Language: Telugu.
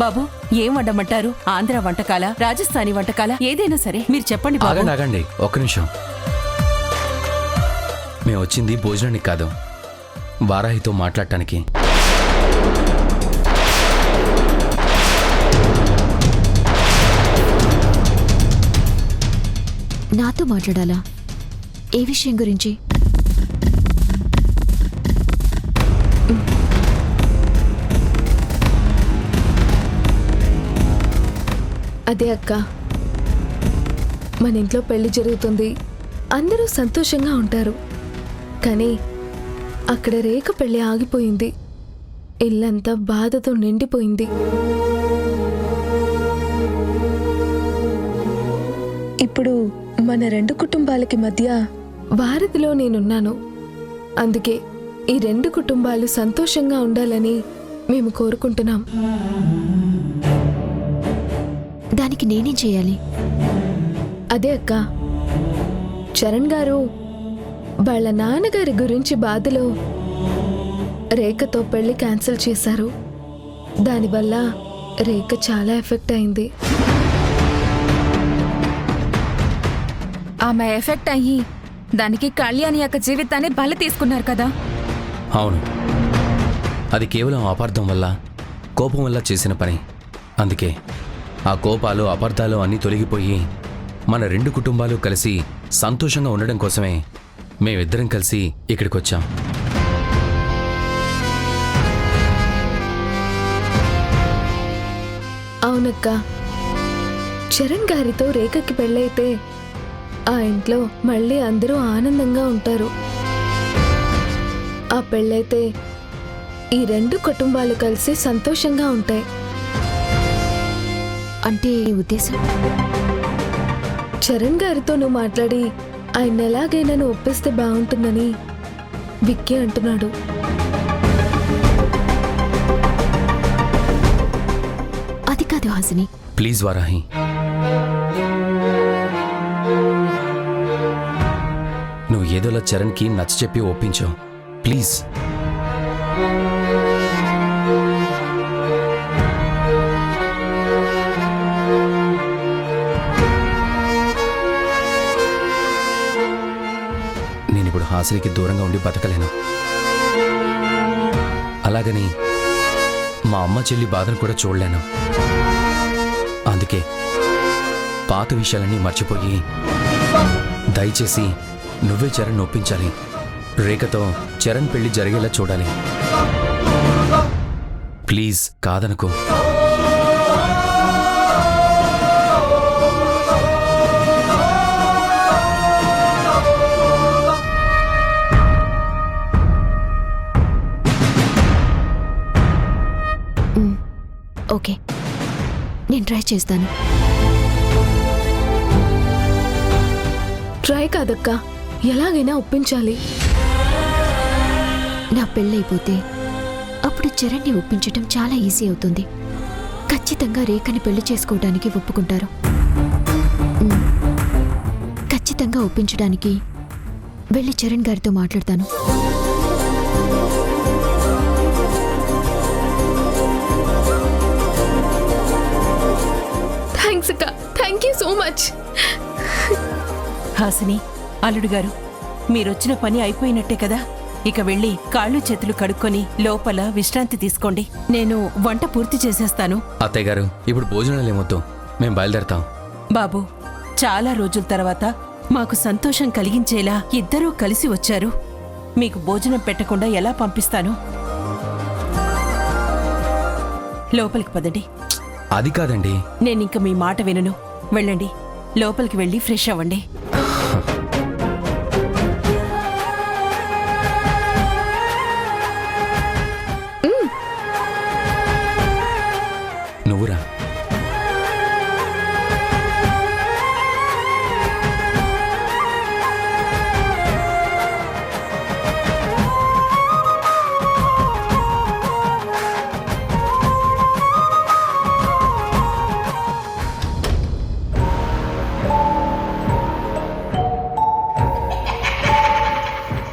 బాబు, ఏం వండమంటారు? ఆంధ్ర వంటకాల, రాజస్థానీ వంటకాల, ఏదైనా సరే మీరు చెప్పండి బాబు. ఆగండి, ఒక్క నిమిషం. మేము వచ్చింది భోజనానికి కాదు, వారాహితో మాట్లాడటానికి. నాతో మాట్లాడాలా? ఏ విషయం గురించి? అదే అక్క, మన ఇంట్లో పెళ్లి జరుగుతుంది, అందరూ సంతోషంగా ఉంటారు. కానీ అక్కడ రేఖ పెళ్లి ఆగిపోయింది. ఇల్లంతా బాధతో నిండిపోయింది. ఇప్పుడు మన రెండు కుటుంబాలకి మధ్య వారధిలో నేనున్నాను. అందుకే ఈ రెండు కుటుంబాలు సంతోషంగా ఉండాలని మేము కోరుకుంటున్నాం. దానికి నేనేం చేయాలి? అదే అక్క, చరణ్ గారు వాళ్ళ నాన్నగారి గురించి బాధలో రేఖతో పెళ్లి క్యాన్సిల్ చేశారు. దానివల్ల రేఖ చాలా ఎఫెక్ట్ అయింది. ఆమె ఎఫెక్ట్ అయ్యి దానికి కళ్యాణి యొక్క జీవితాన్ని బలి తీసుకున్నారు కదా. అవును, అది కేవలం అపార్థం వల్ల, కోపం వల్ల చేసిన పని. అందుకే ఆ కోపాలు, అపార్థాలు అన్నీ తొలగిపోయి మన రెండు కుటుంబాలు కలిసి సంతోషంగా ఉండడం కోసమే మేమిద్దరం కలిసి ఇక్కడికి వచ్చాం. అవునక్క, చరణ్ గారితో రేఖకి పెళ్ళైతే ఆ ఇంట్లో మళ్ళీ అందరూ ఆనందంగా ఉంటారు. ఆ పెళ్ళైతే ఈ రెండు కుటుంబాలు కలిసి సంతోషంగా ఉంటాయి. అంటే ఉద్దేశం? చరణ్ గారితో నువ్వు మాట్లాడి ఆయన ఎలాగైనా నువ్వు ఒప్పిస్తే బాగుంటుందని విక్కీ అంటున్నాడు. అది కాదు హాసిని. ప్లీజ్ వారాహి, నువ్వు ఏదోలా చరణ్కి నచ్చ చెప్పి ఒప్పించు ప్లీజ్. నేనిప్పుడు హాసినికి దూరంగా ఉండి బతకలేను. అలాగని మా అమ్మ చెల్లి బాధను కూడా చూడలేను. అందుకే పాత విషయాలన్నీ మర్చిపోయి దయచేసి నువ్వే చరణ్ ఒప్పించాలి. రేఖతో చరణ్ పెళ్లి జరిగేలా చూడాలి. ప్లీజ్ కాదనుకో. ఓకే, నేను ట్రై చేస్తాను. ట్రై కాదక్క, ఎలాగైనా ఒప్పించాలి. నా పెళ్ళైపోతే అప్పుడు చరణ్ని ఒప్పించటం చాలా ఈజీ అవుతుంది. ఖచ్చితంగా రేఖని పెళ్లి చేసుకోవడానికి ఒప్పుకుంటారు. ఖచ్చితంగా ఒప్పించడానికి వెళ్ళి చరణ్ గారితో మాట్లాడతాను. థ్యాంక్స్ అక్క, thank you so much. Hasini, అల్లుడు గారు, మీరొచ్చిన పని అయిపోయినట్టే కదా. ఇక వెళ్ళి కాళ్ళు చేతులు కడుక్కొని లోపల విశ్రాంతి తీసుకోండి. నేను వంట పూర్తి చేసేస్తాను. అత్తయ్య గారు, ఇప్పుడు భోజనాలు ఏమొద్దు, మేము బయలుదేరతాం. బాబు, చాలా రోజుల తర్వాత మాకు సంతోషం కలిగించేలా ఇద్దరూ కలిసి వచ్చారు. మీకు భోజనం పెట్టకుండా ఎలా పంపిస్తాను? లోపలికి పదండి. అది కాదండి. నేనింక మీ మాట వినను. వెళ్ళండి, లోపలికి వెళ్ళి ఫ్రెష్ అవ్వండి.